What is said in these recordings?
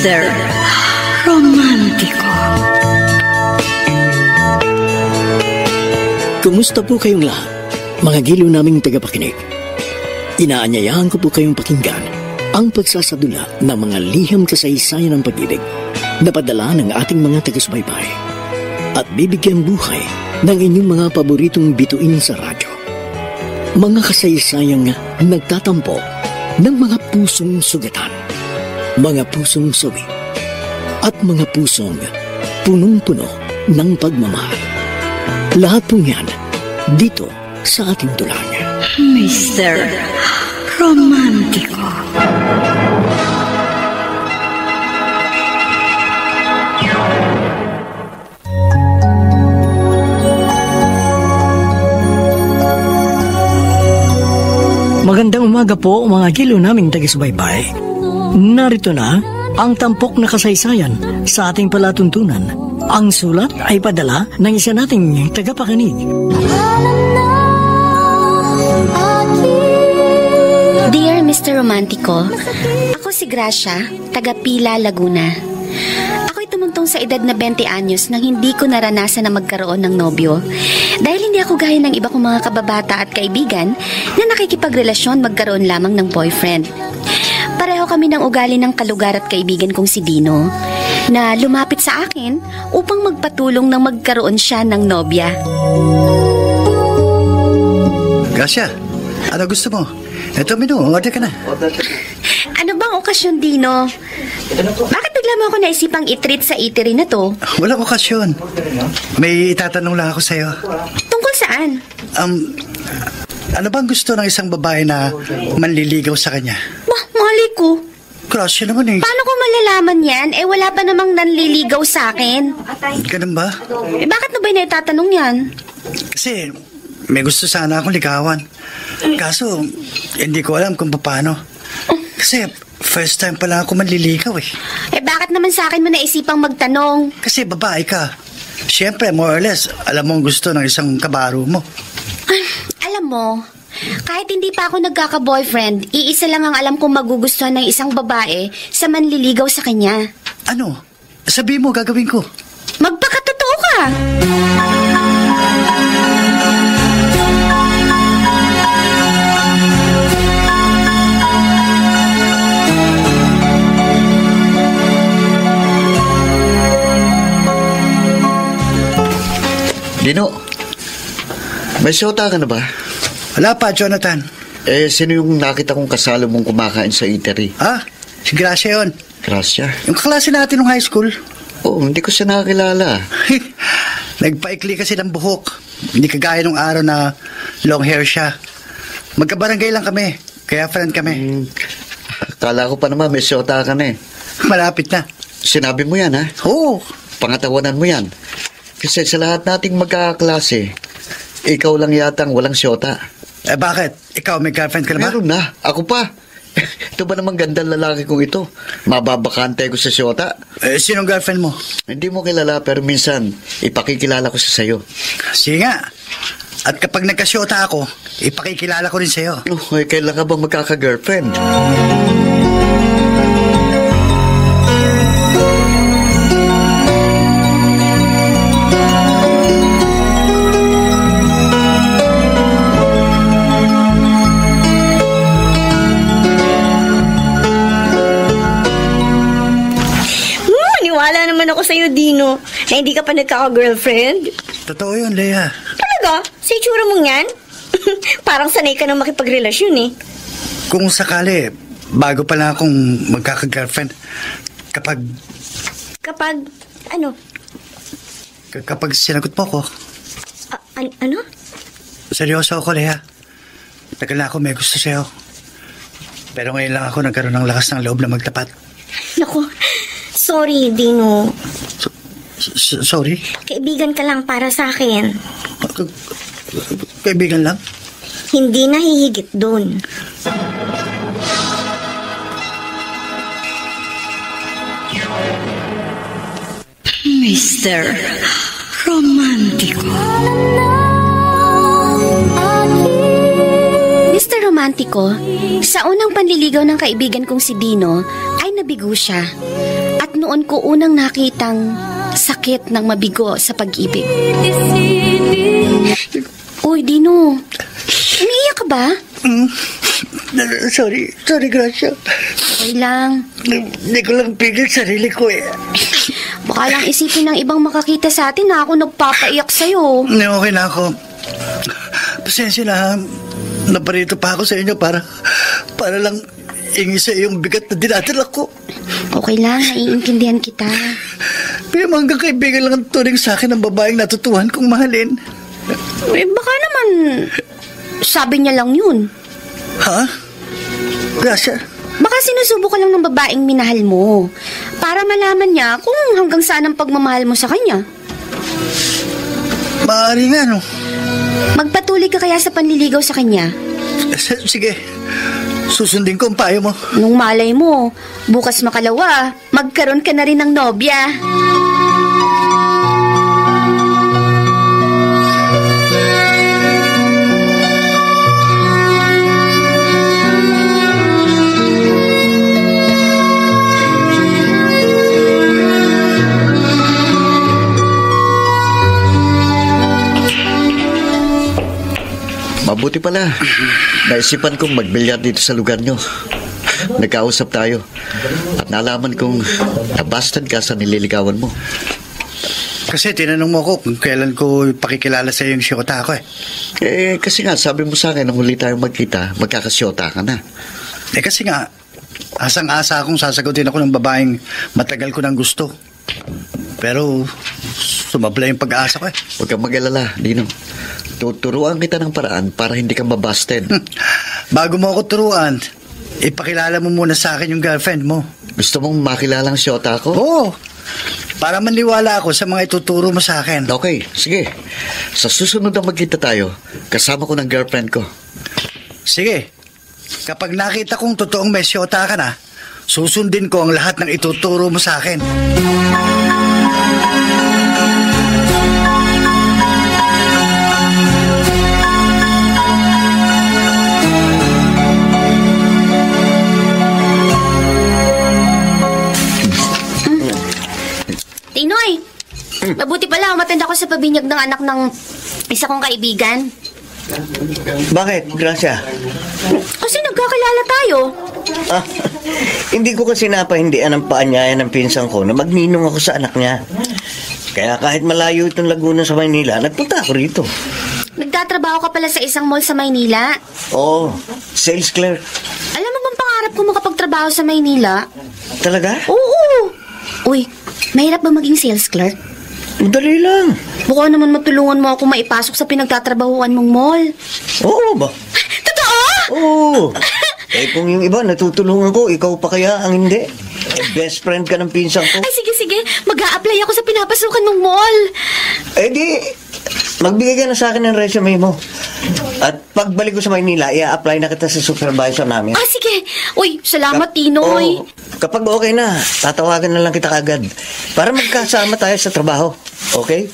Mr. Romántico. Kumusta po kayong lahat, mga giliw naming tagapakinig? Inaanyayahan ko po kayong pakinggan ang pagsasadula ng mga liham kasaysayan ng pag-ibig na padala ng ating mga taga-subaybay at bibigyan buhay ng inyong mga paboritong bituin sa radyo. Mga kasaysayang nagtatampo ng mga pusong sugatan, mga pusong sawi, at mga pusong punong-puno ng pagmamahal. Lahat po yan dito sa ating tulang. Mr. Romántico. Magandang umaga po mga giliw naming taga-subaybay. Narito na ang tampok na kasaysayan sa ating palatuntunan. Ang sulat ay padala ng isa nating tagapakinig. Dear Mr. Romántico, ako si Gracia, taga Pila, Laguna. Ako'y tumuntong sa edad na 20 anyos nang hindi ko naranasan na magkaroon ng nobyo. Dahil hindi ako gaya ng iba kong mga kababata at kaibigan na nakikipagrelasyon magkaroon lamang ng boyfriend. Pareho kami ng ugali ng kalugar at kaibigan kong si Dino, na lumapit sa akin upang magpatulong na magkaroon siya ng nobya. Gracia, ano gusto mo? Ito menu, order ka na. Ano bang okasyon, Dino? Bakit bigla mo ako naisipang i-treat sa eatery na to? Walang okasyon. May itatanong lang ako sa'yo. Tungkol saan? Ano bang gusto ng isang babae na manliligaw sa kanya? Mali ko. Gracia naman eh. Paano ko malalaman yan? Wala pa namang nanliligaw sa akin. Ganun ba? Bakit mo ba naitatanong yan? Kasi may gusto sana akong ligawan. Kaso, hindi ko alam kung paano. Kasi first time pa lang ako manliligaw eh. Bakit naman sa akin mo naisipang magtanong? Kasi babae ka. Siyempre, more or less, alam mo ang gusto ng isang kabaro mo. Alam mo, kahit hindi pa ako nagkaka-boyfriend, iisa lang ang alam kong magugustuhan ng isang babae sa manliligaw sa kanya. Ano? Sabi mo, gagawin ko. Magpakatotoo ka! Dino, may siyota ka na ba? Wala pa, Jonathan. Sino yung nakita kong kasalo mong kumakain sa eatery? Si Gracia yun. Gracia? Yung kaklase natin nung high school. Hindi ko siya nakakilala. Nagpaikli kasi ng buhok. Hindi kagaya nung araw na long hair siya. Magkabarangay lang kami, kaya friend kami. Akala ko pa naman may siyota ka na eh. Malapit na. Sinabi mo yan, ha? Oo. Pangatawanan mo yan. Kasi sa lahat nating magkakaklase, ikaw lang yatang walang siyota. Bakit? Ikaw, may girlfriend ka na ba? Meron na. Ako pa. Ito ba namang gandang lalaki kong ito? Mababakante ko sa siyota. Sinong girlfriend mo? Hindi mo kilala pero minsan ipakikilala ko sa sayo. Sige nga. At kapag nagkasyota ako, ipakikilala ko rin sa'yo. Kailan ka ba magkaka-girlfriend? Wala naman ako sa'yo, Dino, na hindi ka pa nagkaka-girlfriend. Totoo yun, Leia. Talaga? Sa itsura mong yan? Parang sanay ka nang makipagrelasyon eh. Kung sakali, bago pa lang akong magkaka-girlfriend, kapag ano? Kapag sinagot mo ko. Ano? Seryoso ako, Leia. Tagal na ako may gusto sa'yo. Pero ngayon lang ako nagkaroon ng lakas ng loob na magtapat. Naku, sorry, Dino. Sorry? Kaibigan ka lang para sa akin. Kaibigan lang? Hindi nahihigit dun. Mr. Romántico. Mr. Romántico, sa unang panliligaw ng kaibigan kong si Dino, ay nabigo siya. At noon ko unang nakitang sakit ng mabigo sa pag-ibig. Uy, Dino. Umiiyak ka ba? Sorry, Gracia. Okay lang. Hindi ko lang pigil sarili ko eh. Baka lang isipin ng ibang makakita sa atin na ako nagpapaiyak sa'yo. Okay na ako. Pasensya na, naparito pa ako sa inyo para lang ingisa yung bigat na dinadala ko. Okay lang, naiintindihan kita. Pero hanggang kaibigan lang ang turing sa akin ng babaeng natutuhan kong mahalin. Baka naman, sabi niya lang yun. Ha? Gracia? Baka sinusubo ka lang ng babaeng minahal mo para malaman niya kung hanggang saan ang pagmamahal mo sa kanya. Maaari nga, no? Magpatuloy ka kaya sa panliligaw sa kanya? Sige, susundin ko ang payo mo. Nung malay mo, bukas makalawa, magkaroon ka na rin ng nobya. Mabuti pala. Naisipan kong magbilyar dito sa lugar nyo. Nagkausap tayo. At nalaman kong nabastan ka sa nililigawan mo. Kasi tinanong mo ko kung kailan ko pakikilala sa iyo yung siyota ko eh. Kasi nga, sabi mo sa akin nung huli tayong magkita, magkakasyota ka na. Kasi nga, asang-asa akong sasagutin ako ng babaeng matagal ko nang gusto. Pero sumabla yung pag-aasa ko eh. Huwag kang mag-alala, Dino. Tuturuan kita ng paraan para hindi ka mabasted. Bago mo ako turuan, ipakilala mo muna sa akin yung girlfriend mo. Gusto mong makilalang siyota ko? Oo. Para maniwala ako sa mga ituturo mo sa akin. Okay, sige. Sa susunod na magkita tayo, kasama ko ng girlfriend ko. Sige. Kapag nakita kong totoong may siyota ka na, susundin ko ang lahat ng ituturo mo sa akin. Tinoy, mabuti pala umatend ako sa pabinyag ng anak ng isa kong kaibigan. Bakit, Gracia? Kasi nagkakilala tayo. Hindi ko kasi napahindian ang paanyayan ng pinsan ko na magninong ako sa anak niya. Kaya kahit malayo itong Laguna sa Maynila, nagpunta ako rito. Nagtatrabaho ka pala sa isang mall sa Maynila. Oo, sales clerk. Alam mo bang pangarap ko makapagtrabaho sa Maynila? Talaga? Oo. Uy, mahirap ba maging sales clerk? Madali lang. Baka naman matulungan mo ako maipasok sa pinagtatrabahuan mong mall. Oo ba? Totoo? Oo. Kung yung iba natutulungan ko, ikaw pa kaya ang hindi? Best friend ka ng pinsan ko. Ay, sige. Mag-a-apply ako sa pinapasukan mong mall. Di, magbigay ka na sa akin ng resume mo. At pagbalik ko sa Maynila, i-apply na kita sa supervisor namin. Sige. Uy, salamat, Tinoy. Kapag okay na, tatawagan na lang kita agad para magkasama tayo sa trabaho. Okay?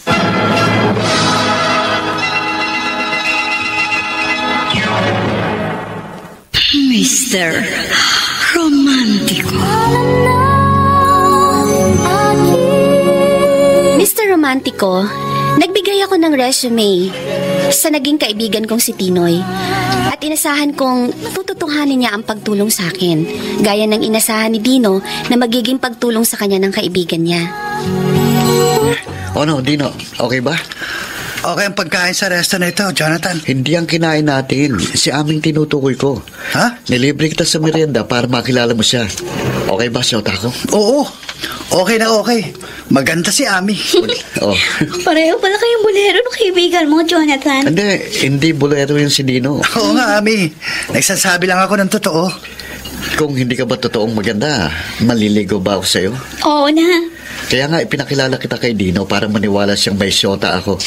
Mr. Romantico. Mr. Romantico, nagbigay ako ng resume sa naging kaibigan kong si Tinoy. At inasahan kong tututuhanin niya ang pagtulong sa akin, gaya ng inasahan ni Dino na magiging pagtulong sa kanya ng kaibigan niya. Ano, Dino? Okay ba? Okay ang pagkain sa resto na ito, Jonathan. Hindi ang kinain natin. Si aming tinutukoy ko. Ha? Nilibre kita sa merienda para makilala mo siya. Okay ba, siyota ko? Oo. Okay na okay. Maganda si Ami. Oh. Pareho pala kayong bolero ng kaibigan mo, Jonathan. Hindi bolero yung si Dino. Oo nga, Ami. Nagsasabi lang ako ng totoo. Kung hindi ka ba totoong maganda, maliligaw ba ako sa'yo? Oo na. Kaya nga ipinakilala kita kay Dino para maniwala siyang may siyota ako.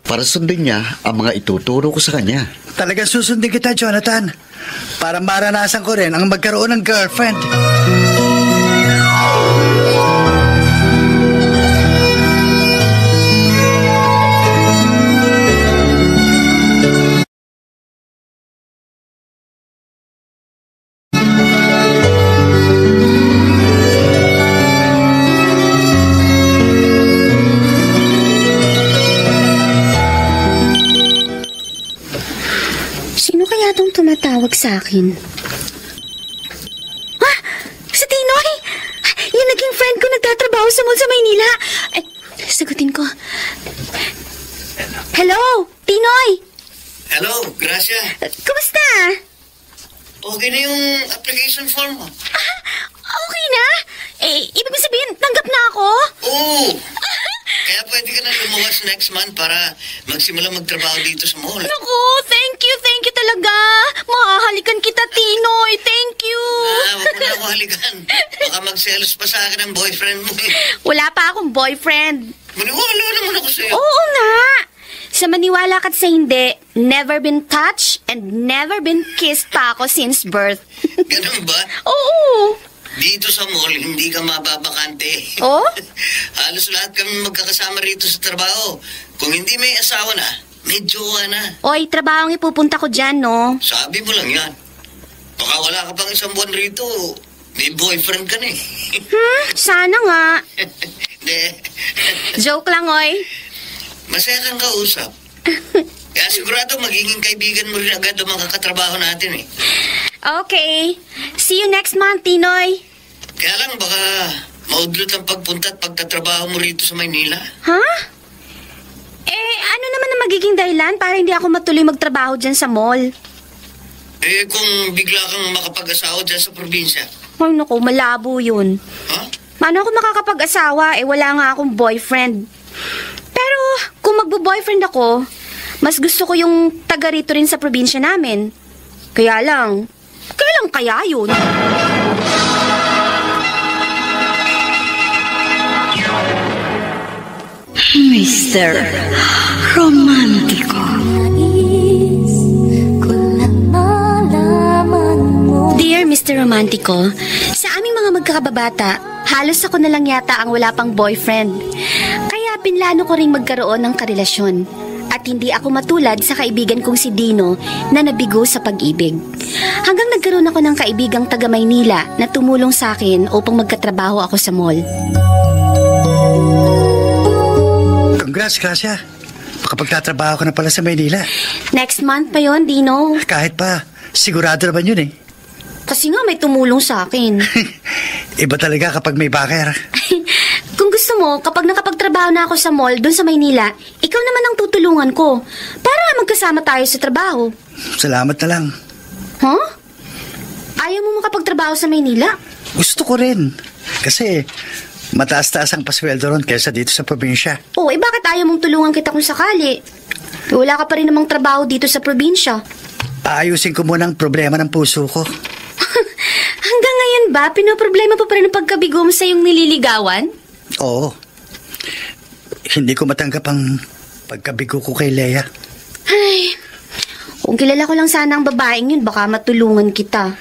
Para sundin niya ang mga ituturo ko sa kanya. Talagang susundin kita, Jonathan. Para maranasan ko rin ang magkaroon ng girlfriend. tumatawag sa akin? Ah! Si Tinoy! Yung naging friend ko nagtatrabaho sa mall sa Maynila. Ay, sagutin ko. Hello, Tinoy! Hello, Gracia. Kumusta? Okay na yung application form mo? Okay na? Ibig sabihin, tanggap na ako? Oo. Kaya pwede ka na lumuwas next month para magsimula magtrabaho dito sa mall. Naku, thank you talaga. Mahahalikan kita, Tinoy. Thank you. Huwag mo na ako halikan. Baka magselos pa sa akin ang boyfriend mo eh. Wala pa akong boyfriend. Maniwala naman ako sa'yo. Oo nga. Sa maniwala ka't sa hindi, never been touched and never been kissed pa ako since birth. Ganun ba? Oo. Dito sa mall, hindi ka mababakante. Oh? Halos lahat kami magkakasama rito sa trabaho. Kung hindi may asawa na, may jowa na. Oy, trabaho ang ipupunta ko dyan, no? Sabi mo lang yan. Baka wala ka pang isang buwan rito, may boyfriend ka na eh. Sana nga. Hindi. Joke lang, oy. Masaya kang kausap. Kaya sigurado magiging kaibigan mo rin agad ang mga katrabaho natin eh. Okay. See you next month, Tinoy. Kaya lang baka maudlot ang pagpunta at pagtatrabaho mo rito sa Maynila. Ha? Ano naman ang magiging dahilan para hindi ako matuloy magtrabaho dyan sa mall? Kung bigla kang makapag-asawa dyan sa probinsya. Ay, naku, malabo yun. Ha? Paano ako makakapag-asawa? Wala nga akong boyfriend. Pero kung magbo-boyfriend ako, mas gusto ko yung taga rito rin sa probinsya namin. Kailan kaya yun? Mr. Romántico. Dear Mr. Romantico, sa aming mga magkakababata, halos ako na lang yata ang wala pang boyfriend. Kaya pinlano ko ring magkaroon ng karelasyon. At hindi ako matulad sa kaibigan kong si Dino na nabigo sa pag-ibig. Hanggang nagkaroon ako ng kaibigang taga Maynila na tumulong sa akin upang magkatrabaho ako sa mall. Congrats, Gracia. Makapagtatrabaho ko na pala sa Maynila. Next month pa yon, Dino. Kahit pa, sigurado naman yun eh. Kasi nga may tumulong sa akin. Iba talaga kapag may backer. Kung gusto mo, kapag nakapagtrabaho na ako sa mall doon sa Maynila, ikaw naman ang tutulungan ko para magkasama tayo sa trabaho. Salamat na lang. Huh? Ayaw mo makapagtrabaho sa Maynila? Gusto ko rin. Kasi mataas-taas ang pasweldo ron kaysa dito sa probinsya. Bakit ayaw mong tulungan kita kung sakali? Wala ka pa rin namang trabaho dito sa probinsya. Aayusin ko muna ang problema ng puso ko. Hanggang ngayon ba, pinoproblema pa rin ang pagkabigo mo sa iyong nililigawan? Oo. Hindi ko matanggap ang pagkabigo ko kay Lea. Ay, kung kilala ko lang sana ang babaeng yun, baka matulungan kita.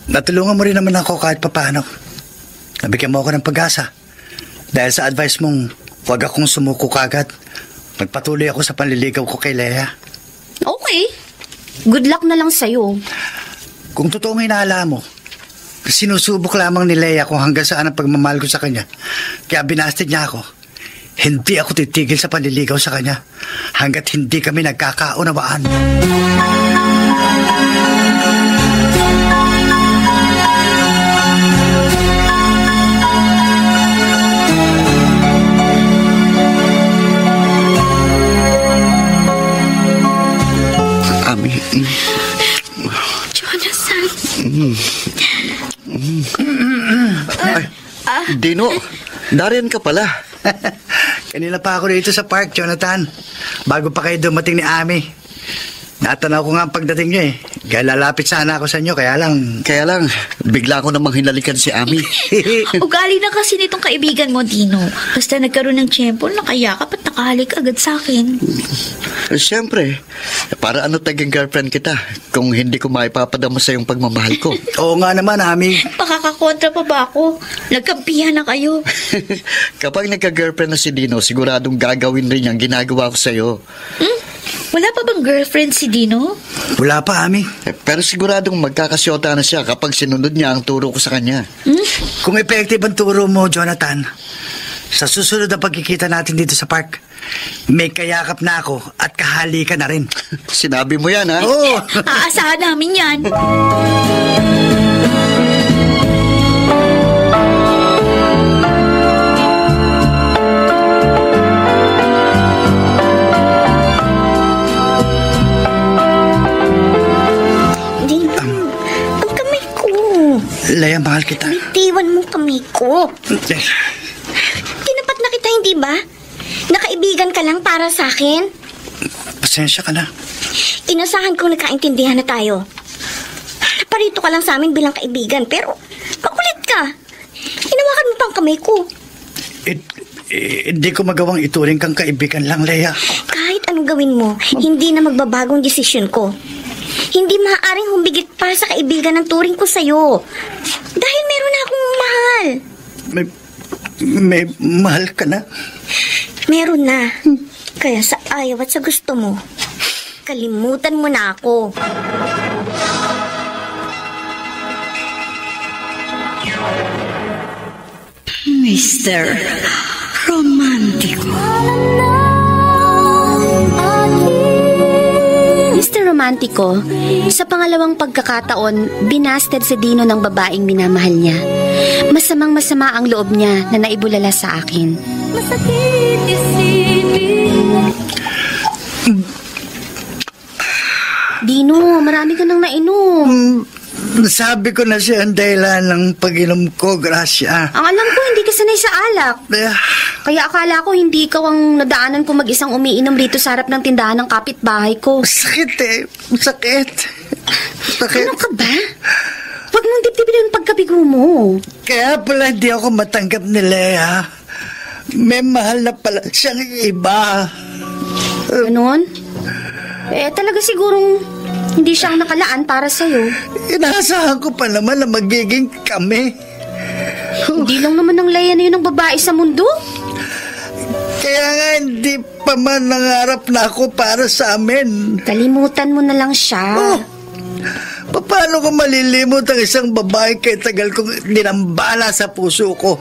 Natulungan mo rin naman ako kahit papano. Nabigyan mo ako ng pag-asa. Dahil sa advice mong huwag akong sumuko kagad. Magpatuloy ako sa panliligaw ko kay Lea. Okay. Good luck na lang sa'yo. Kung totoong hinala mo, sinusubok lamang ni Lea kung hanggang saan ang pagmamahal ko sa kanya. Kaya binasted niya ako. Hindi ako titigil sa panliligaw sa kanya hanggat hindi kami nagkakaunawaan. Ami. Jonathan. Ay, Dino, darian ka pala. Kanina pa ako dito sa park, Jonathan. Bago pa kayo dumating ni Ami. Natanaw ko nga ang pagdating niyo eh. Kaya lalapit sana ako sa inyo, kaya lang, bigla ko namang hinalikan si Ami. Ugali na kasi nitong kaibigan mo, Dino. Basta nagkaroon ng tiyempo, nakayakap at nakahalik agad sa akin. Siyempre, para ano taging girlfriend kita kung hindi ko maipapadama sa yung pagmamahal ko. Oo nga naman, Ami. Pakakakontra pa ba ako? Nagkampihan na kayo. Kapag nagka-girlfriend na si Dino, siguradong gagawin rin yung ginagawa ko sa'yo. Wala pa bang girlfriend si Dino? Wala pa, Ami. Pero siguradong magkakasyota na siya kapag sinunod niya ang turo ko sa kanya. Kung effective ang turo mo, Jonathan, Sa susunod na pagkikita natin dito sa park, may kayakap na ako at kahalikan na rin. Sinabi mo yan, ha? Oo. Aasahan namin yan. Dino, ang kamay ko. Leia, mahal kita. Bitiwan mo kamay ko. Tinapat na kita, hindi ba? Nakaibigan ka lang para sa akin. Pasensya ka na. Inasahan kong nagkaintindihan na tayo. Naparito ka lang sa amin bilang kaibigan, pero makulit ka. Hinawakan mo pang kamay ko. Hindi ko magawang ituring kang kaibigan lang, Leia. Kahit anong gawin mo, hindi na magbabagong desisyon ko. Hindi maaaring humigit pa sa kaibigan ng turing ko sa'yo. Dahil meron na akong mahal. May mahal ka na? Meron na. Kaya sa ayaw at sa gusto mo, kalimutan mo na ako. Mr. Romantico. Mr. Romantico, sa pangalawang pagkakataon, binasted si Dino ng babaeng minamahal niya. Masamang-masama ang loob niya na naibulala sa akin. Dino, marami ka nang nainom. Sabi ko na siya ang dahilan ng pag-inom ko, Gracia. Ang alam ko, hindi ka sanay sa alak. Eh, Kaya akala ko hindi ikaw ang nadaanan ko mag-isang umiinom rito sa harap ng tindahan ng kapitbahay ko. Sakit eh. Sakit. Sakit. Ano ka ba? Huwag mong dibdibin yung pagkabigo mo. Kaya pala hindi ako matanggap ni Leia. May mahal na pala siyang iba. Ganon? Talaga sigurong hindi siya ang nakalaan para sa'yo. Inaasahan ko pa naman na magiging kami. Hindi lang naman ang Leia na yun ang babae sa mundo. Kaya nga hindi pa man nangarap na ako para sa amin. Kalimutan mo na lang siya. Oh, paano ko malilimot ang isang babae kay tagal kong dinambala sa puso ko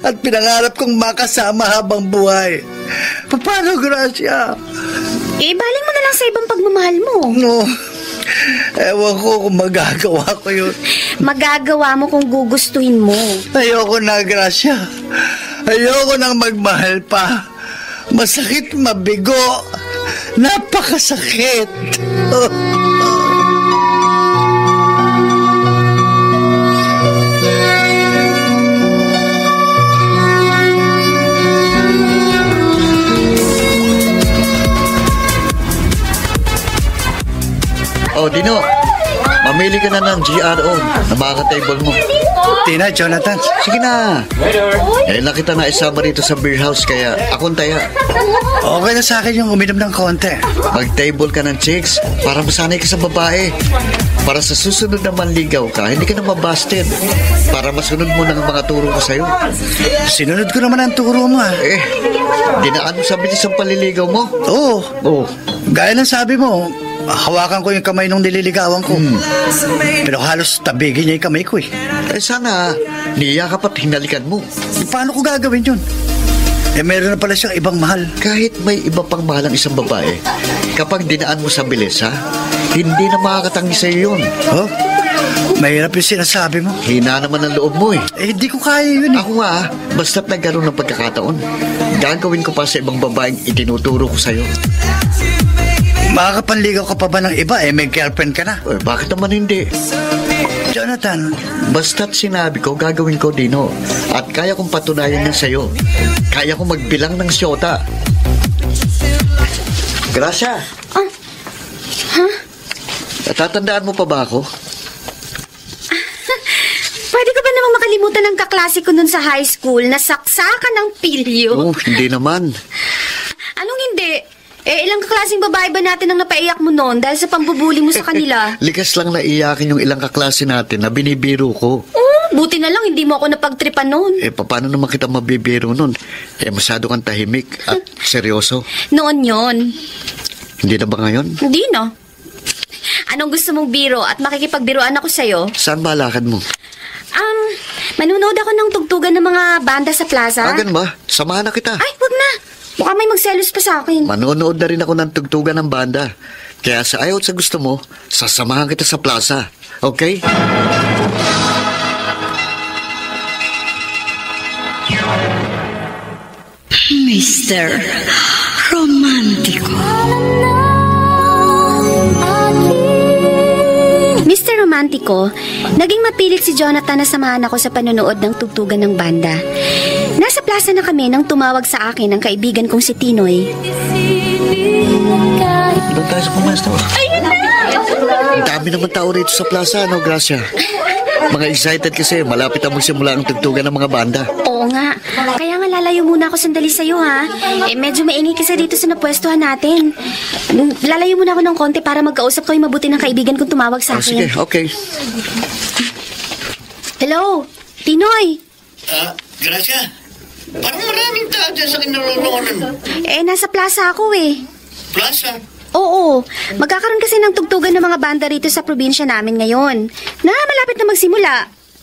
at pinangarap kong makasama habang buhay? Paano, Gracia? Baling mo na lang sa ibang pagmamahal mo. No, ewan ko kung magagawa ko yun. Magagawa mo kung gugustuhin mo. Ayoko na, Gracia. Ayoko nang magmahal pa. Masakit mabigo. Napakasakit. Oh, Dino, mamili ka na ng GRO na mga table mo. Tina, Jonathan. Sige na. Lang kita na isama rito sa beer house, kaya akong taya. Okay na sa akin yung uminom ng konti. Mag-table ka ng chicks para masanay ka sa babae. Para sa susunod na manligaw ka, hindi ka na mabasted. Para masunod mo ng mga turo ko sa'yo. Sinunod ko naman ang turo mo, Dinaan mo sa bilis ang paliligaw mo? Oo. Gaya ng sabi mo, hawakan ko yung kamay nung nililigawan ko. Pero halos tabigin niya yung kamay ko Sana, niyakap at hinalikan mo. Paano ko gagawin yun? Meron na pala siyang ibang mahal. Kahit may iba pang mahal ang isang babae, kapag dinaan mo sa bilis, hindi na makakatangi sa'yo yun. Mahirap yung sinasabi mo. Hina naman ang loob mo hindi ko kaya yun Ako nga, basta't nagkaroon ng pagkakataon, gagawin ko pa sa ibang babaeng itinuturo ko sa'yo. Makakapanligaw ka pa ba ng iba? May girlfriend ka na. Bakit naman hindi? Jonathan. Basta't sinabi ko, gagawin ko, Dino. At kaya kong patunayan yan sa'yo. Kaya kong magbilang ng siyota. Gracia. Tatandaan mo pa ba ako? Pwede ka ba namang makalimutan ng kaklase ko nun sa high school na saksakan ng pilyo? Hindi naman. Anong hindi? Ilang kaklaseng babae ba natin ang napaiyak mo noon dahil sa pambubuli mo sa kanila? Likas lang naiyakin yung ilang kaklase natin na binibiro ko. Buti na lang hindi mo ako napagtripan noon. Paano naman kita mabibiro nun? Masyado kang tahimik at seryoso. Noon yon. Hindi na ba ngayon? Hindi na. Anong gusto mong biro at makikipagbiroan ako sa'yo? Saan ba lakad mo? Manunood ako ng tugtugan ng mga banda sa plaza. Ganun ba? Samahan na kita. Ay, wag na. Baka may magselos pa sa akin. Manonood na rin ako ng tugtugan ng banda. Kaya sa ayaw at sa gusto mo, sasamahan kita sa plaza. Okay? Mr. Romántico. Mr. Romántico, naging mapilit si Jonathan na samahan ako sa panonood ng tugtugan ng banda. Nasa plaza na kami nang tumawag sa akin ang kaibigan kong si Tinoy. Doon tayo sa pumesto. Ang dami naman tao rito sa plaza, no, Gracia? Mga excited kasi malapit na magsimula ang tugtugan ng mga banda. Oo nga. Kaya nga lalayo muna ako sandali sa'yo, ha? Medyo maingay kasi dito sa napwestuhan natin. Lalayo muna ako ng konti para magkausap ko yung mabuti ng kaibigan kong tumawag sa akin. Sige, okay. Hello? Tinoy? Gracia, parang maraming tao dyan sa kinaroroonan. Nasa plaza ako Plaza? Oo. Magkakaroon kasi ng tugtugan ng mga banda rito sa probinsya namin ngayon. Malapit na magsimula.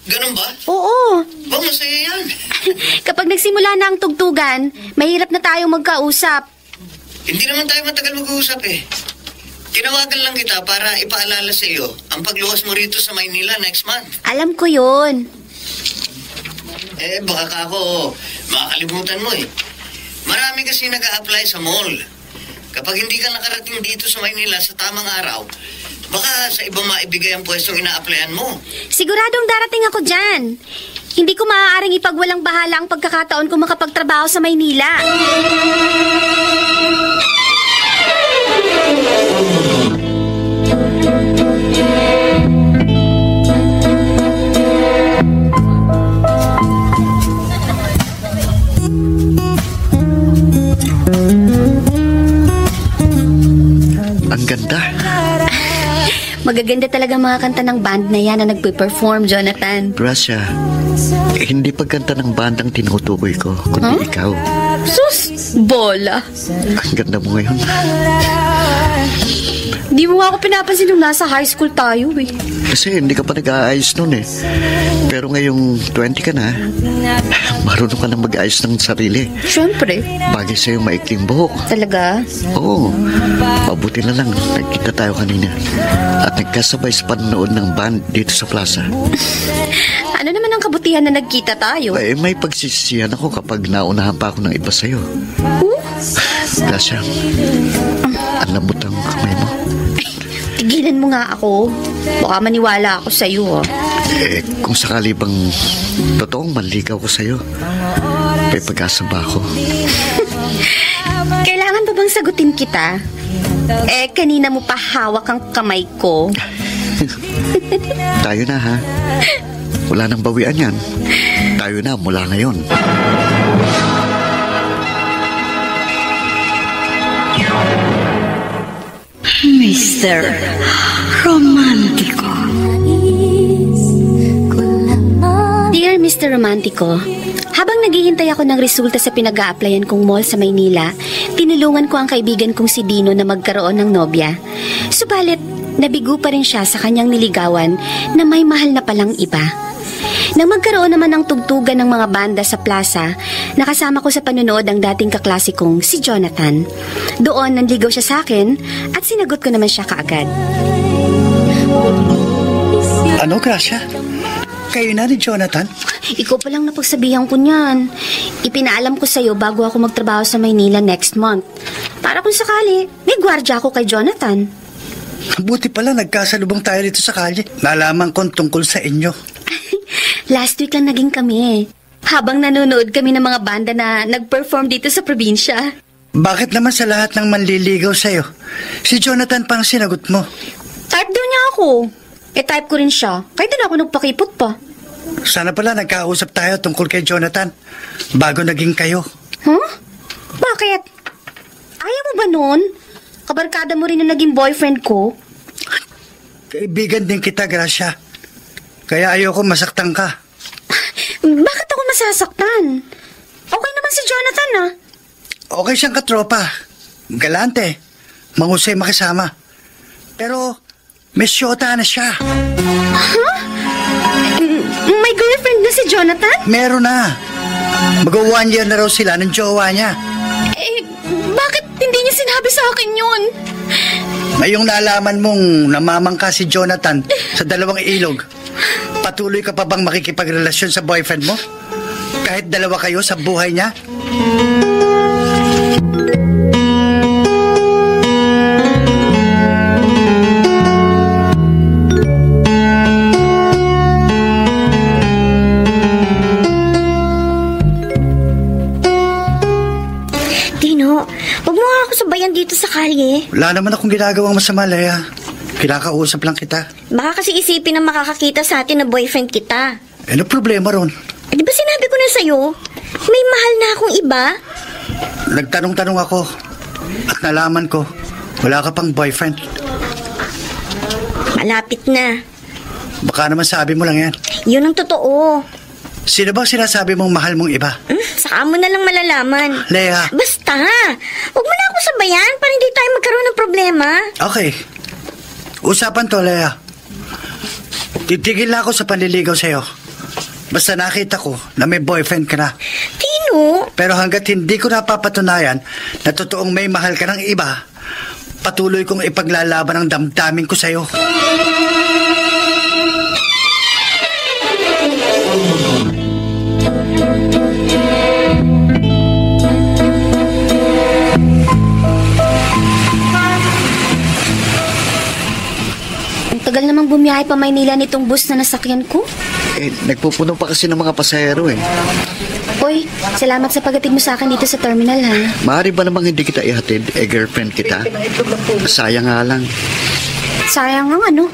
Ganun ba? Oo. Ba, masaya yan. Kapag nagsimula na ang tugtugan, mahirap na tayong magkausap. Hindi naman tayo matagal mag-uusap eh. Tinawagan lang kita para ipaalala sa iyo ang pagluwas mo rito sa Maynila next month. Alam ko yun. Baka ka ako makakalimutan mo eh. Marami kasi nag-a-apply sa mall. Kapag hindi ka nakarating dito sa Maynila sa tamang araw, baka sa iba maibigay ang pwestong ina-applyan mo. Siguradong darating ako dyan. Hindi ko maaaring ipagwalang bahala ang pagkakataon ko makapagtrabaho sa Maynila. Ang ganda. Magaganda talaga mga kanta ng band na yan na nagpe-perform, Jonathan. Gracia, hindi pagkanta ng bandang tinutukoy ko, kundi ikaw. Sus! Bola! Ang ganda mo ngayon. Di mo nga ako pinapansin nung nasa high school tayo Kasi hindi ka pa nag-aayos nun eh. Pero ngayong 20 ka na, marunong ka na mag-aayos ng sarili. Siyempre. Bagay sa'yo maikling buhok. Talaga? Oo. Mabuti na lang, nagkita tayo kanina. At nagkasabay sa panonood ng band dito sa plaza. Ano naman ang kabutihan na nagkita tayo? May pagsisisihan ako kapag naunahan pa ako ng iba sa'yo. Gracia, ang lambot ang kamay mo. Tigilan mo nga ako. Baka maniwala ako sa'yo. Kung sakali bang totoong manligaw ko sa'yo, may pag-asa ba ako? Kailangan ba bang sagutin kita? Kanina mo pa hawak ang kamay ko. Tayo na, ha? Wala nang bawian yan. Tayo na mula ngayon. Mr. Romántico. Dear Mr. Romántico, habang naghihintay ako ng resulta sa pinag-a-applyan kong mall sa Maynila, tinulungan ko ang kaibigan kong si Dino na magkaroon ng nobya. Subalit, nabigo pa rin siya sa kanyang niligawan na may mahal na palang iba. Nang magkaroon naman ng tugtugan ng mga banda sa plaza, nakasama ko sa panunood ang dating kaklase kong si Jonathan. Doon nanligaw siya sa akin at sinagot ko naman siya kaagad. Ano, Gracia? Kayo na ni Jonathan? Ikaw pa lang napagsabihan ko niyan. Ipinaalam ko sa'yo bago ako magtrabaho sa Maynila next month. Para kung sakali, may gwardya ako kay Jonathan. Buti pala nagkasalubong tayo dito sa kalye. Nalaman kong tungkol sa inyo. Last week lang naging kami. Habang nanonood kami ng mga banda na nag-perform dito sa probinsya. Bakit naman sa lahat ng manliligaw sa'yo, si Jonathan pang sinagot mo? Type daw niya ako. Type ko rin siya. Kaya din ako nagpakipot pa. Sana pala nagkausap tayo tungkol kay Jonathan bago naging kayo. Huh? Bakit? Ayaw mo ba nun? Kabarkada mo rin na naging boyfriend ko? Kaibigan din kita, Gracia. Kaya ayoko masaktan ka. Bakit ako masasaktan? Okay naman si Jonathan, ah. Okay siyang katropa. Galante. Mahusay makisama. Pero may syota na siya. Huh? May girlfriend na si Jonathan? Meron na. Mag-1 year na raw sila ng jowa niya. Eh, bakit hindi niya sinabi sa akin yun? Ngayong nalaman mong namamangka si Jonathan sa 2 ilog, patuloy ka pa bang makikipagrelasyon sa boyfriend mo? Kahit 2 kayo sa buhay niya? Dito sa kalye. Wala naman akong ginagawang masama, Lea. Kinakausap lang kita. Baka kasi isipin na makakakita sa atin na boyfriend kita. Ano problema ron? Di ba sinabi ko na sa'yo, may mahal na akong iba? Nagtanong-tanong ako at nalaman ko, wala ka pang boyfriend. Malapit na. Baka naman sabi mo lang yan. Yun ang totoo. Sino bang sinasabi mong mahal mong iba? Saka mo na lang malalaman. Lea. Basta, huwag mo na ako sabayan para hindi tayo magkaroon ng problema. Okay. Usapan to, Lea. Titigil na ako sa panliligaw sa'yo. Basta nakita ko na may boyfriend ka na. Tino? Pero hanggat hindi ko napapatunayan na totoong may mahal ka ng iba, patuloy kong ipaglalaban ang damdamin ko sa'yo. Tagal namang bumiyahe pa Maynila nitong bus na nasakyan ko. Nagpupuno pa kasi ng mga pasahero Uy, salamat sa paghatid mo sa akin dito sa terminal, ha? Maaari ba namang hindi kita ihatid? Girlfriend kita? Sayang nga lang. Sayang ang ano?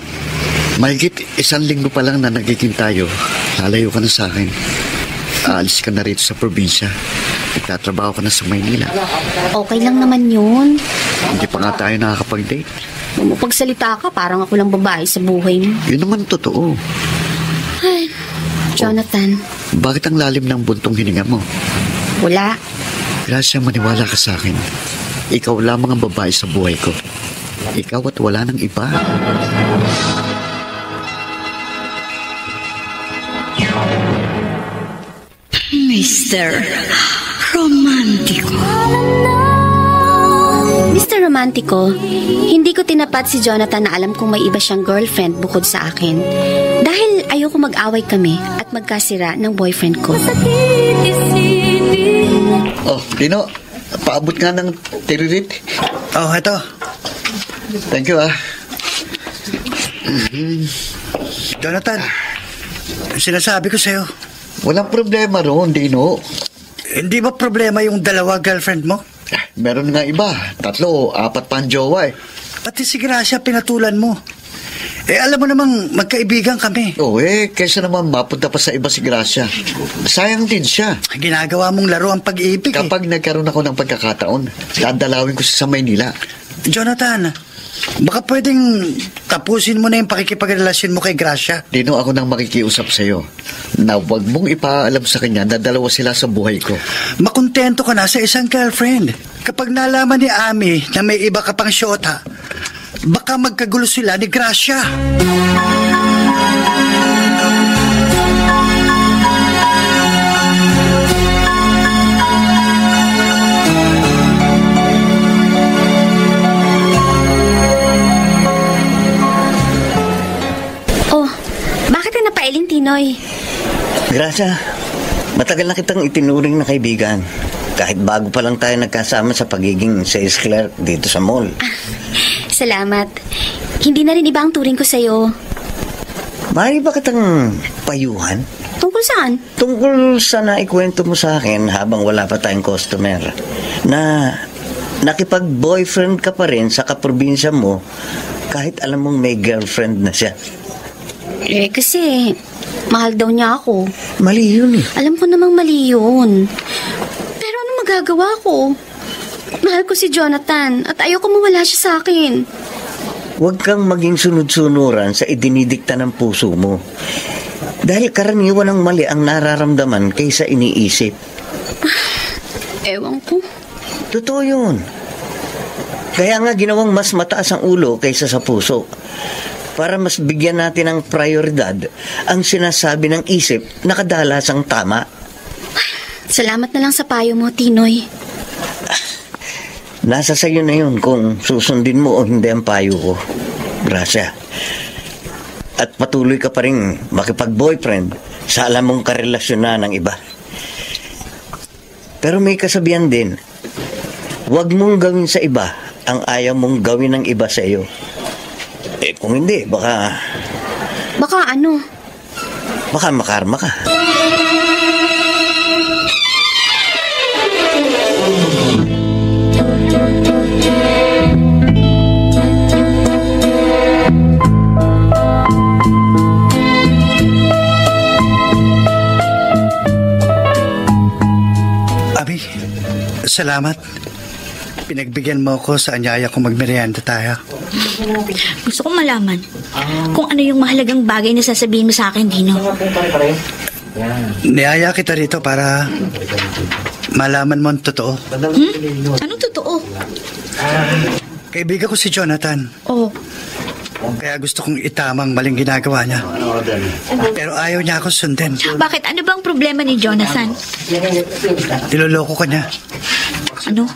Mahigit 1 linggo pa lang na nagiging tayo. Lalayo ka na sa akin. Aalis ka na rito sa probinsya. Nagtatrabaho ka na sa Maynila. Okay lang naman yun. Hindi pa nga tayo nakakapag-date. Pagsalita ka, parang ako lang babae sa buhay mo. Yun naman totoo. Ay, Jonathan. Bakit ang lalim ng buntong hininga mo? Wala. Gracia, maniwala ka sa akin. Ikaw lamang ang babae sa buhay ko. Ikaw at wala nang iba. Mr. Romantico. Mr. Romantico, hindi ko tinapat si Jonathan na alam kong may iba siyang girlfriend bukod sa akin. Dahil ayoko mag-away kami at magkasira ng boyfriend ko. Oh, Dino, paabot nga ng tiririt. Oh, eto. Thank you, Jonathan, sinasabi ko sa'yo, walang problema roon, Dino. hindi ba problema yung 2 girlfriend mo? Meron nga iba. 3 o 4 pa ang jowa Pati si Gracia pinatulan mo. Alam mo namang magkaibigan kami. Kaysa naman mapunta pa sa iba si Gracia. Sayang din siya. Ginagawa mong laro ang pag-ibig. Kapag nagkaroon ako ng pagkakataon, dadalawin ko siya sa Maynila. Jonathan, baka pwedeng tapusin mo na yung pakikipagrelasyon mo kay Gracia. Dino, ako nang makikiusap sa'yo na huwag mong ipaalam sa kanya na 2 sila sa buhay ko. Makontento ka na sa isang girlfriend. Kapag nalaman ni Ami na may iba ka pang syota, baka magkagulo sila ni Gracia. Napailing, Tinoy. Gracia, matagal na kitang itinuring na kaibigan. Kahit bago pa lang tayo nagkasama sa pagiging sales clerk dito sa mall. Salamat. Hindi na rin iba ang turing ko sa'yo. Maaari ba kitang payuhan? Tungkol saan? Tungkol sa naikwento mo sa akin habang wala pa tayong customer. Na nakipag-boyfriend ka pa rin sa kaprobinsya mo kahit alam mong may girlfriend na siya. Kasi mahal daw niya ako. Mali yun Alam ko namang mali yun. Pero ano magagawa ko? Mahal ko si Jonathan at ayoko mawala siya sa akin. Huwag kang maging sunod-sunuran sa idinidikta ng puso mo. Dahil karaniwan ng mali ang nararamdaman kaysa iniisip. Ewan ko. Totoo yun. Kaya nga ginawang mas mataas ang ulo kaysa sa puso. Para mas bigyan natin ng prioridad ang sinasabi ng isip na kadalasang tama. Salamat na lang sa payo mo, Tinoy. Nasa sa'yo na yun kung susundin mo o hindi ang payo ko, Gracia. At patuloy ka pa rin makipag-boyfriend sa alam mong karelasyon na ng iba. Pero may kasabihan din, huwag mong gawin sa iba ang ayaw mong gawin ng iba sa iyo. Kung hindi, baka... Baka ano? Baka makarma ka. Abi, salamat. Pinagbigyan mo ako sa anyaya kung magmerienda tayo. Gusto kong malaman kung ano yung mahalagang bagay na sasabihin mo sa akin, Dino. Niyaya kita rito para malaman mo ang totoo. Anong totoo? Kaibigan ko si Jonathan. Oh, Kaya gusto kong itamang maling ginagawa niya. Pero ayaw niya ako sundin. bakit? Ano bang problema ni Jonathan? Niloloko ka niya. Ano?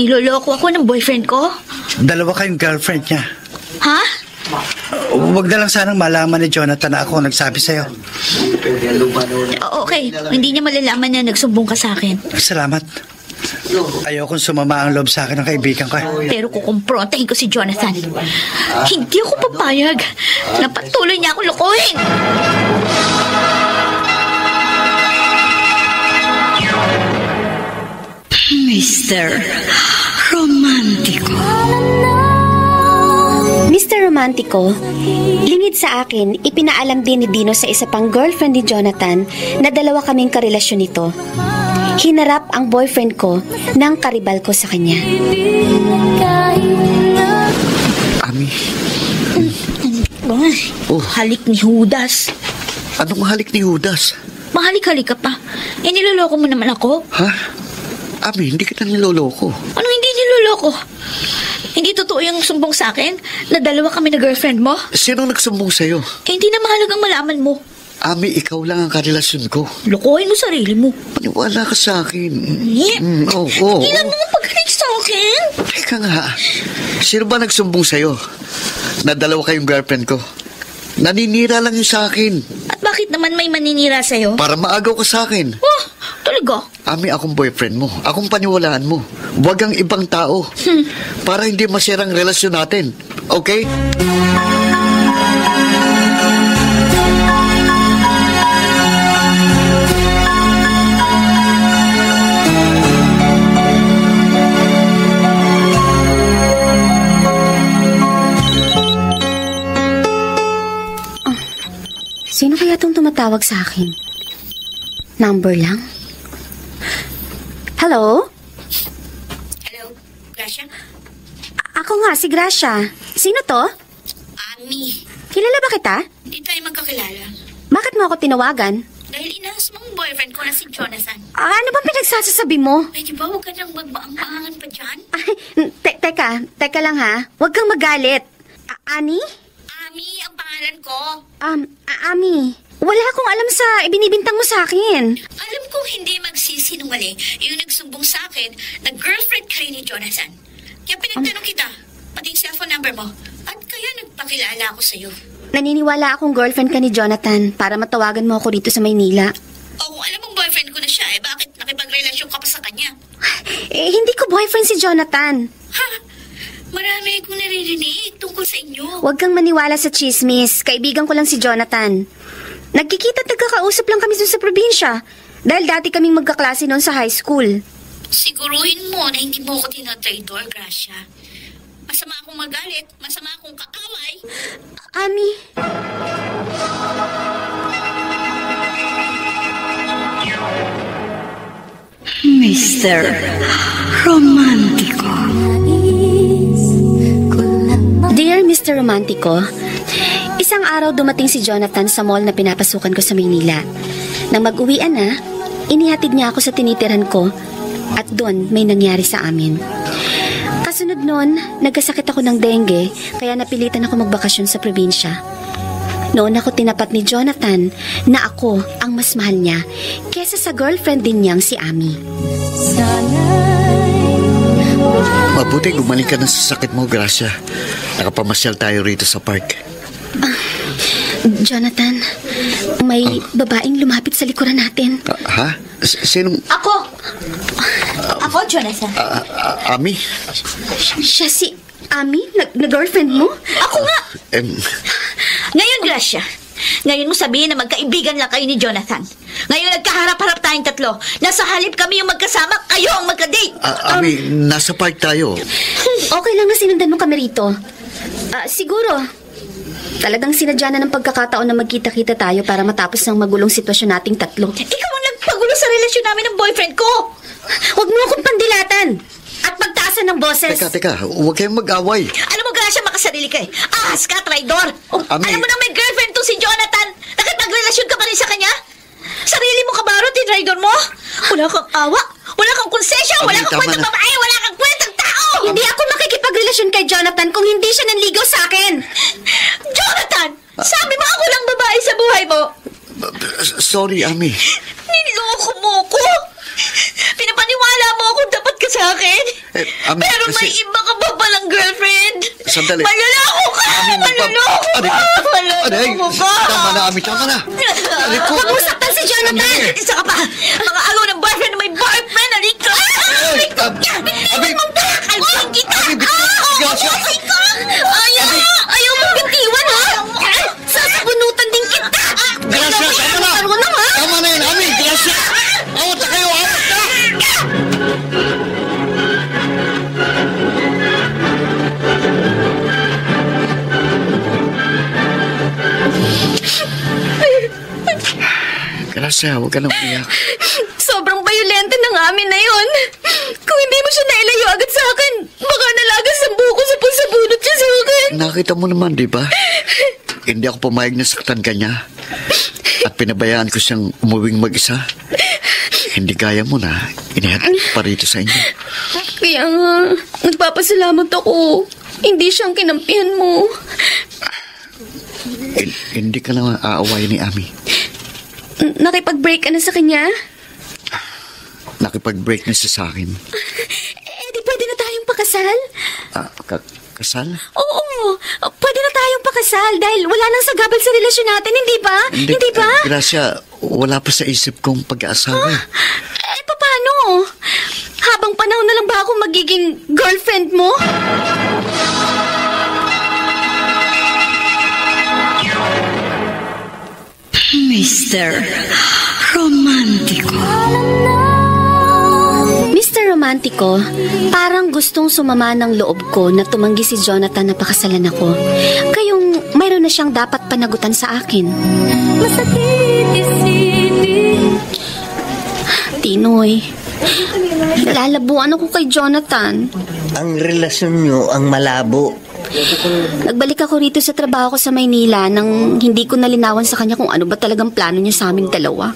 Niloloko ako ng boyfriend ko? Dalawa kayong girlfriend niya. Ha? Huwag na lang sanang malaman ni Jonathan na ako nagsabi sa'yo. Okay, hindi niya malalaman na nagsumbong ka sa akin. Salamat. Ayokong sumama ang loob sa akin ng kaibigan ko. Pero kukumprontahin ko si Jonathan. Hindi ako papayag na patuloy niya akong lokohin. Mr. Romantico. Mr. Romantico, lingid sa akin, ipinaalam din ni Dino sa isa pang girlfriend ni Jonathan na dalawa kaming karelasyon nito. Hinarap ang boyfriend ko ng karibal ko sa kanya. Ami, Halik ni Judas. anong halik ni Judas? Mahalik-halik ka pa. Niloloko mo naman ako. Ha? Ami, hindi kita niloloko. Anong hindi niloloko? Hindi totoo yung sumbong sa akin na dalawa kami na girlfriend mo? Sino nagsumbong sa'yo? Hindi na mahalagang malaman mo. Ami, ikaw lang ang karelasyon ko. Lokohin mo sarili mo. Paniwala ka sa akin. Yeah. Oo. Ilan mo ang pagkalig sa akin? Teka nga. Sino ba nagsumbong sa'yo? Na dalawa kayong girlfriend ko? Naninira lang yun sa akin. At bakit naman may maninira sa'yo? Para maagaw ka sa akin. Oh, talaga? Ami, akong boyfriend mo. Akong paniwalaan mo. Huwag ang ibang tao. Para hindi masira ang relasyon natin. Okay? Sino kaya itong tumatawag sa akin? Number lang? Hello? Hello, Gracia? Ako nga, si Gracia. Sino to? Ami, Kilala ba kita? hindi tayo magkakilala. Bakit mo ako tinawagan? Dahil inahas mo ang boyfriend ko na si Jonathan. Ano bang pinagsasasabi mo? Ay, di ba huwag ka nang magbaang-baangan pa dyan? Ay, teka lang ha. Huwag kang magalit. Ani? Ami, ang pangalan ko. Ami, wala akong alam sa ibinibintang mo sa akin. Alam kong hindi magsisinungaling yung nagsumbong sa akin na girlfriend ka rin ni Jonathan. Kaya pinagtanong kita, pati yung cellphone number mo. At kaya nagpakilala ako sa'yo. Naniniwala akong girlfriend ka ni Jonathan para matawagan mo ako dito sa Maynila. O kung alam mong boyfriend ko na siya, bakit nakipagrelasyon ka pa sa kanya? Hindi ko boyfriend si Jonathan. Ha? Marami akong naririnig tungkol sa inyo. Huwag kang maniwala sa chismis. Kaibigan ko lang si Jonathan. Nagkikita at nagkakausap lang kami sa probinsya. Dahil dati kaming magkaklase noon sa high school. Siguruhin mo na hindi mo ako tinotraidor, Gracia. Masama akong magalit, masama akong kaaway. Ami. Mr. Romantico. Dear Mr. Romantico, isang araw dumating si Jonathan sa mall na pinapasukan ko sa Maynila. Nang mag-uwian na, inihatid niya ako sa tinitirhan ko at doon may nangyari sa amin. Kasunod noon, nagkasakit ako ng dengue kaya napilitan ako magbakasyon sa probinsya. Noon ako tinapat ni Jonathan na ako ang mas mahal niya kesa sa girlfriend din niyang si Ami. Mabuti gumaling ka na sa sakit mo, Gracia. Nakapamasyal tayo rito sa park. Jonathan, may babaeng lumapit sa likuran natin. Ha? Sinong... Ako, Jonathan. Ami? Siya si Ami? Na-girlfriend mo? Ako nga! Ngayon, Gracia, ngayon mo sabihin na magkaibigan lang kayo ni Jonathan. Ngayon nagkaharap-harap tayong tatlo. Nasa halip kami yung magkasama, kayo ang magka-date. Ami, nasa park tayo. Okay lang na sinundan mo kami rito. Siguro, talagang sinadya na ng pagkakataon na magkita-kita tayo para matapos ng magulong sitwasyon nating tatlo. Ikaw ang nagpagulo sa relasyon namin ng boyfriend ko. Huwag mo akong pandilatan at pagtaasan ng boses. Teka, huwag kayong mag-away. Alam mo, Gracia, makasarili ka eh. Ahas ka, traidor. Ami. Alam mo na may girlfriend to si Jonathan. Nakipagrelasyon ka pa rin sa kanya? Sarili mo kabarot, traidor mo? Wala kang awa, wala kang konsensya, wala Ami, kang tama kwentang na. babae, wala kang kwentang tao! Hindi ako makikipagrelasyon kay Jonathan kung hindi siya nanligaw sa akin. Jonathan! Sabi mo ako lang babae sa buhay mo! Sorry, Ami. Niloko mo ko! Pinapaniwala mo ako dapat ka sa akin! Ami, Pero may kasi- iba ka pa palang girlfriend! Sandali. Manloloko ka! Ami, Manloloko ka! Manloloko ka! Tama na, Ami, tama na. Ko. Huwag mo saktan si Jonathan! Isa ka pa! Mga agaw ng boyfriend na may boyfriend! Halika! Halika! Bitiwan mong takalbin kita! Abi, Gracia! Ayaw mong bitiwan, ha? Sasabunutan din kita! Gracia, tama na! Taro na, ha? Tama na yun, Ami! Gracia! Awat na kayo, awat na! Gracia, huwag ka nang iyak. Sobrang bayolente ng amin na yon. Kung hindi mo siya nailayo agad sa akin, baka nalagas ang buko sa pagsabunot siya sa akin. Nakita mo naman, di ba? Hindi ako pumayag na saktan ka niya. At pinabayaan ko siyang umuwing mag-isa. Hindi kaya mo na, inihatid pa rito sa inyo. Kaya nga, nagpapasalamat ako. Hindi siyang kinampihan mo. Hindi ka na aaway ni Ami. Nakipag-break ka na sa kanya? Nakipag-break na siya sa akin. Di pwede na tayong pakasal? Kasal? Oo, pwede na tayong pakasal dahil wala nang sagabal sa relasyon natin, hindi ba? Hindi ba? Gracia, wala pa sa isip kong pag-aasawa. Paano? Habang panahon na lang ba ako magiging girlfriend mo? Mr. Romantico. Mr. Romantico, parang gustong sumama ng loob ko na tumanggi si Jonathan na pakasalan ako. Kayong mayroon na siyang dapat panagutan sa akin. Tinoy, nalalabuan ako kay Jonathan. Ang relasyon nyo ang malabo. Nagbalik ako rito sa trabaho ko sa Maynila nang hindi ko nalinawan sa kanya kung ano ba talagang plano niya sa aming dalawa.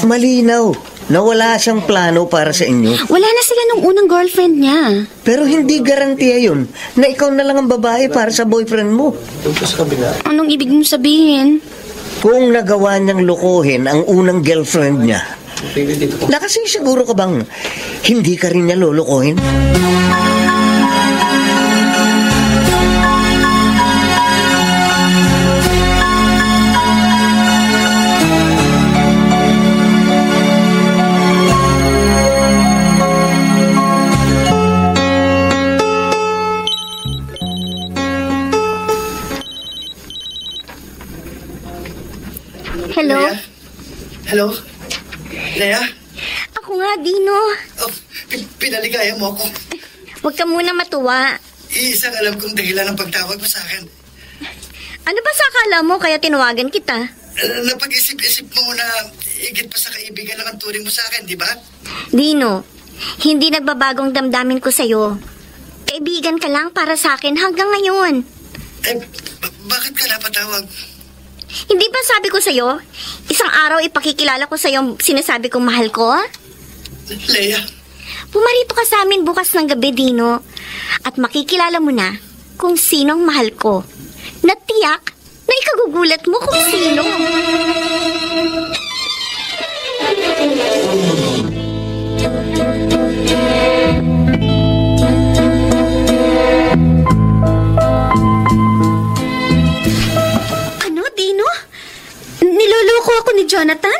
Malinaw na wala siyang plano para sa inyo. Wala na sila nung unang girlfriend niya. Pero hindi garantiya yun na ikaw na lang ang babae para sa boyfriend mo. Anong ibig mong sabihin? Kung nagawa niyang lukuhin ang unang girlfriend niya, nakasing siguro ka bang hindi ka rin niya lulukuhin? Hello? Hello? Lea? Ako nga, Dino. Oh, pinaligaya mo ako. Huwag ka muna matuwa. Iisang alam kong dahilan ng pagtawag mo sa akin. Ano ba sa akala mo kaya tinawagan kita? Napag-isip-isip mo na higit pa sa kaibigan lang ang turing mo sa akin, di ba? Dino, hindi nagbabagong damdamin ko sa'yo. Kaibigan ka lang para sa akin hanggang ngayon. Bakit ka napatawag? Hindi ba sabi ko sa'yo, isang araw ipakikilala ko sa'yo sinasabi kong mahal ko? Lea? Pumarito ka sa amin bukas ng gabi, Dino. At makikilala mo na kung sinong mahal ko. Natiyak na ikagugulat mo kung sino. Ano, Dino? Niloloko ako ni Jonathan?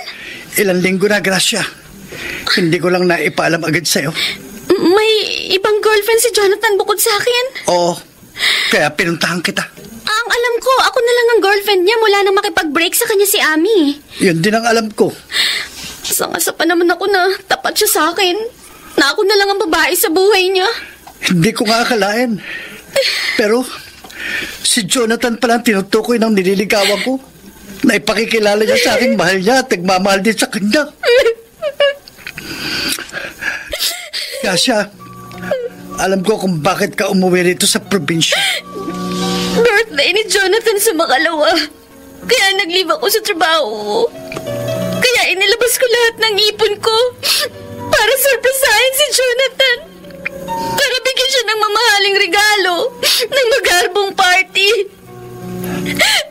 Ilang linggo na, Gracia. Hindi ko lang naipaalam agad sa'yo. May ibang girlfriend si Jonathan bukod sa akin? Oo, kaya pinuntahan kita. Ang alam ko, ako na lang ang girlfriend niya mula nang makipag-break sa kanya si Ami. Yun din ang alam ko. Sangasa pa naman ako na tapat siya sa akin. Na ako na lang ang babae sa buhay niya. Hindi ko nga akalain. Pero, si Jonathan palang tinutukoy ng nililigawan ko. Na ipakikilala niya sa aking mahal niya at nagmamahal din sa kanya. Gracia, alam ko kung bakit ka umuwi rito sa probinsya. Birthday ni Jonathan sa makalawa. Kaya nag-leave ako sa trabaho. Kaya inilabas ko lahat ng ipon ko para surprisahin si Jonathan. Para bigyan siya ng mamahaling regalo ng magarbong party.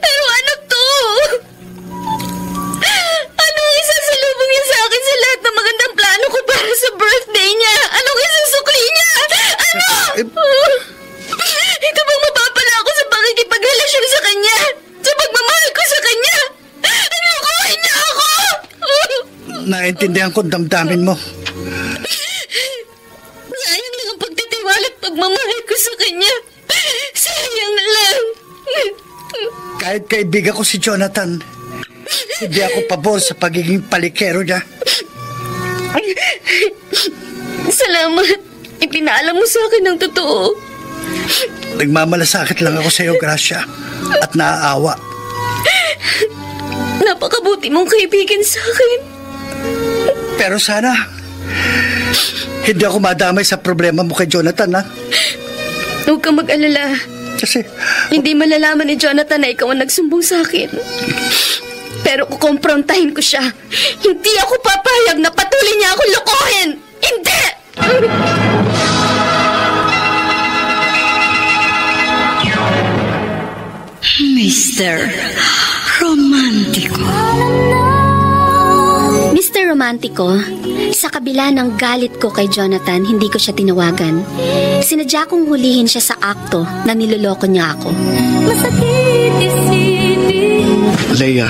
Pero ano to? Anong isasalubong niya sa akin sa lahat ng magandang plano ko para sa birthday niya? Anong isusukli niya? Ano? Ito bang mapapala ako sa pakikipagrelasyon sa kanya? Sa pagmamahal ko sa kanya? Ano ko? Niya ako? Naintindihan ko ang damdamin mo. Sayang lang ang pagtitiwala at pagmamahal ko sa kanya. Sayang lang. Kahit kaibigan ko si Jonathan, hindi ako pabor sa pagiging palikero niya. Salamat. Ipinaalam mo sa akin ang totoo. Nagmamalasakit lang ako sa iyo, Gracia. At naaawa. Napakabuti mong kaibigan sa akin. Pero sana, hindi ako madamay sa problema mo kay Jonathan, ha? Huwag kang mag-alala. Kasi, hindi malalaman ni Jonathan na ikaw ang nagsumbong sa akin. Pero kukomprontahin ko siya. Hindi ako papayag na patuloy niya ako lokohin! Hindi! Mr. Romantico. Mr. Romantico, sa kabila ng galit ko kay Jonathan, hindi ko siya tinawagan. Sinadya kong hulihin siya sa akto na niloloko niya ako. Leia,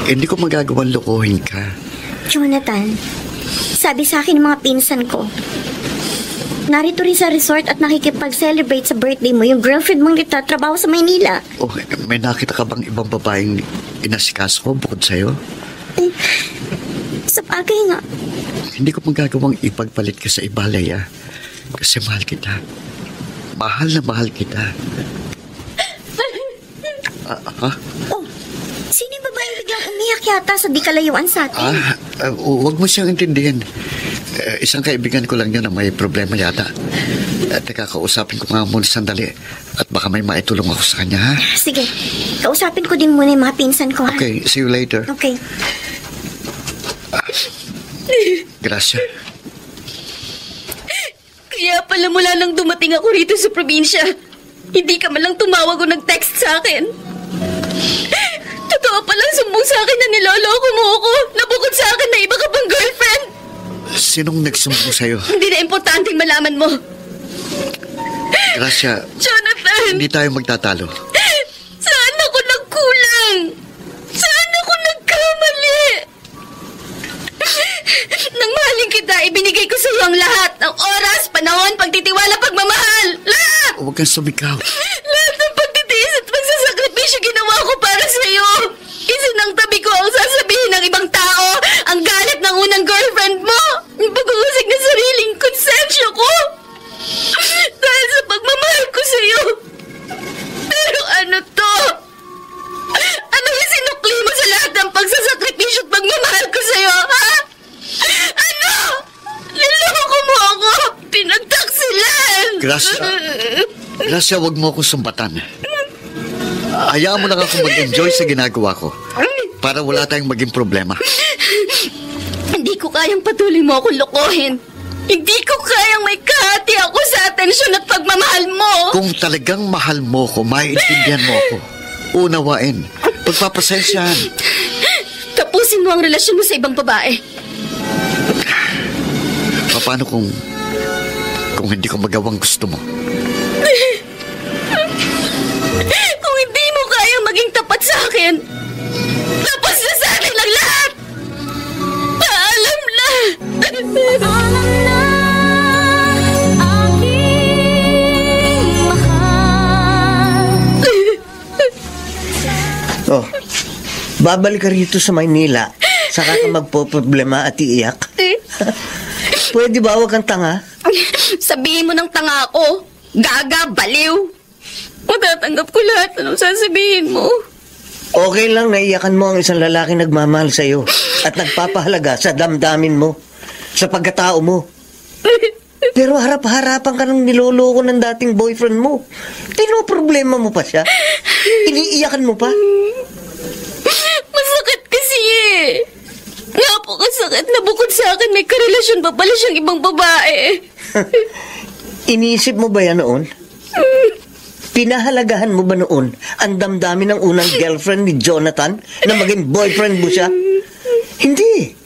hindi ko magagawang lokohin ka. Jonathan, sabi sa akin ng mga pinsan ko, narito rin sa resort at nakikipag-celebrate sa birthday mo yung girlfriend mong nagtatrabaho sa Maynila. Oh, may nakita ka bang ibang babaeng inasikas ko bukod sa'yo? Sa bagay nga. Hindi ko magagawang ipagpalit ka sa iba, Leia. Kasi mahal kita. Mahal na mahal kita. Ha? Oh, sino yung babaeng biglang umiyak yata sa di kalayuan sa atin? Huwag mo siyang intindihin. Isang kaibigan ko lang yun na may problema yata. Teka, kausapin ko nga muna sandali. At baka may maitulong ako sa kanya, ha? Sige, kausapin ko din muna yung mga pinsan ko, ha? Okay, see you later. Okay. Gracia. Kaya pala mula nang dumating ako rito sa probinsya, hindi ka man lang tumawag o nag-text sa akin. Totoo palang sumbong sa akin na niloloko mo ako, na bukod sa akin na iba ka pang girlfriend. Sinong nagsumbong sa'yo? Hindi na importanteng malaman mo. Gracia, Jonathan! hindi tayo magtatalo. Saan ako nagkulang? Saan ako nagkamali? Nang mahalin kita, ibinigay ko sa iyo ang lahat ng oras, panahon, pagtitiwala, pagmamahal. Lahat! Huwag kang sumigaw. Lahat ng pagtitiis at pagsasakripisyo ginawa ko para sa iyo. Isinangtabi ko ang sasabihin ng ibang tao, ang galit ng unang girlfriend mo, yung pag-uusig na sariling konsensyo ko. Dahil sa pagmamahal ko sa iyo. Pero ano to? Anong isinukli mo sa lahat ng pagsasakripisyo at pagmamahal ko sa iyo, ha? Ano? Niloko mo ako! Pinagtaksilan! Gracia, huwag mo akong sumbatan. Hayaan mo lang ako mag-enjoy sa ginagawa ko para wala tayong maging problema. Hindi ko kayang patuloy mo akong lokohin. Hindi ko kayang may kahati ako sa atensyon at pagmamahal mo. Kung talagang mahal mo ko, maiintindihan mo ako. Unawain. pagpapasensyahan. Tapusin mo ang relasyon mo sa ibang babae. Paano kung hindi ko magawang gusto mo? Kung hindi mo kayang maging tapat sa akin, tapos na sa akin ang lahat! Paalam na! Paalam na, aking mahal. Oh, babalik ka rito sa Maynila, saka ka magpoproblema at iiyak. Pwede ba huwag kang tanga? Sabihin mo ng tanga ako. Gaga, baliw. Matatanggap ko lahat. Anong sasabihin mo? Okay lang na iyakan mo ang isang lalaki nagmamahal sa'yo at nagpapahalaga sa damdamin mo, sa pagkatao mo. Pero harap-harapan ka ng niloloko ng dating boyfriend mo. Pinoproblema mo pa siya. Iniiyakan mo pa. Masakit kasi eh. Napakasakit na bukod sa akin may karelasyon pa pala siyang ibang babae. Iniisip mo ba yan noon? Pinahalagahan mo ba noon ang damdamin ng unang girlfriend ni Jonathan na maging boyfriend mo siya? Hindi.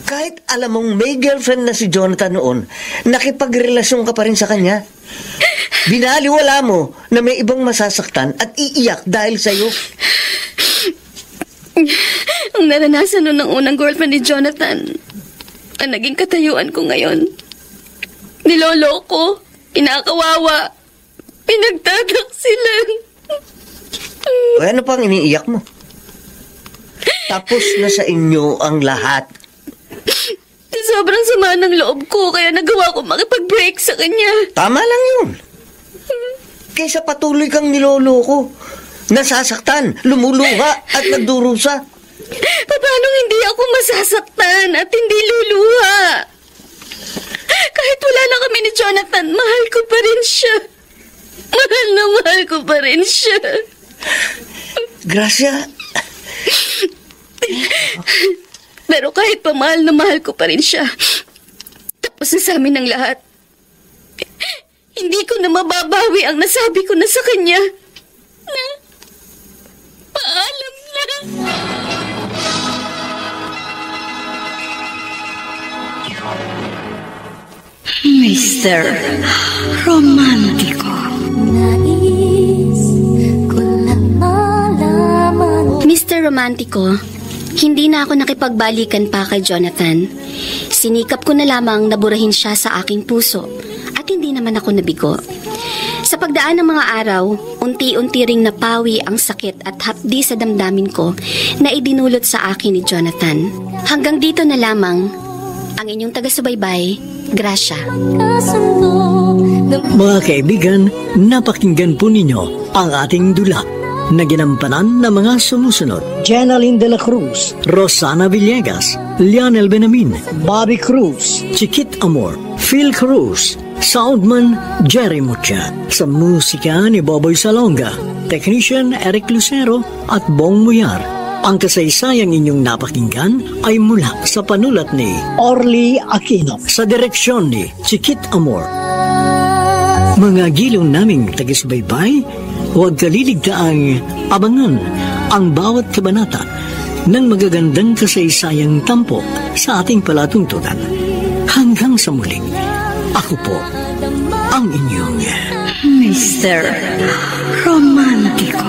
Kahit alam mong may girlfriend na si Jonathan noon, nakipagrelasyon ka pa rin sa kanya. Binaliwala mo na may ibang masasaktan at iiyak dahil sa'yo. Ang naranasan nun ng unang girlfriend ni Jonathan, ang naging katayuan ko ngayon. Niloloko, kinakawawa, pinagtataksilan. O ano pang iniiyak mo? Tapos na sa inyo ang lahat. Sobrang sama ng loob ko, kaya nagawa ko makipag-break sa kanya. Tama lang yun. Kaysa patuloy kang niloloko, nasasaktan, lumuluha at nagdurusa. Paano hindi ako masasaktan at hindi luluha? Kahit wala na kami ni Jonathan, mahal ko pa rin siya. Mahal na mahal ko pa rin siya. Gracia. Pero kahit pa mahal na mahal ko pa rin siya, tapos na sa amin ang lahat. Hindi ko na mababawi ang nasabi ko na sa kanya. Na paalam na. Mr. Romantico. Mr. Romantico, hindi na ako nakipagbalikan pa kay Jonathan. Sinikap ko na lamang naburahin siya sa aking puso at hindi naman ako nabigo. Sa pagdaan ng mga araw, unti-unti ring napawi ang sakit at hapdi sa damdamin ko na idinulot sa akin ni Jonathan. Hanggang dito na lamang ang inyong taga-subaybay, Gracia. Mga kaibigan, napakinggan po ninyo ang ating dula na ginampanan ng mga sumusunod: Jenaline de la Cruz, Rosana Villegas, Lionel Benamin, Bobby Cruz, Chiquit Amor, Phil Cruz, Soundman Jerry Mucha, sa musika ni Boboy Salonga, Technician Eric Lucero at Bong Muyar. Ang kasaysayang inyong napakinggan ay mula sa panulat ni Orly Aquino, sa direksyon ni Chiquit Amor. Mga giliw naming taga-subaybay, huwag kaliligtaang abangan ang bawat kabanata ng magagandang kasaysayang tampok sa ating palatuntunan. Hanggang sa muli, ako po ang inyong Mr. Romantico.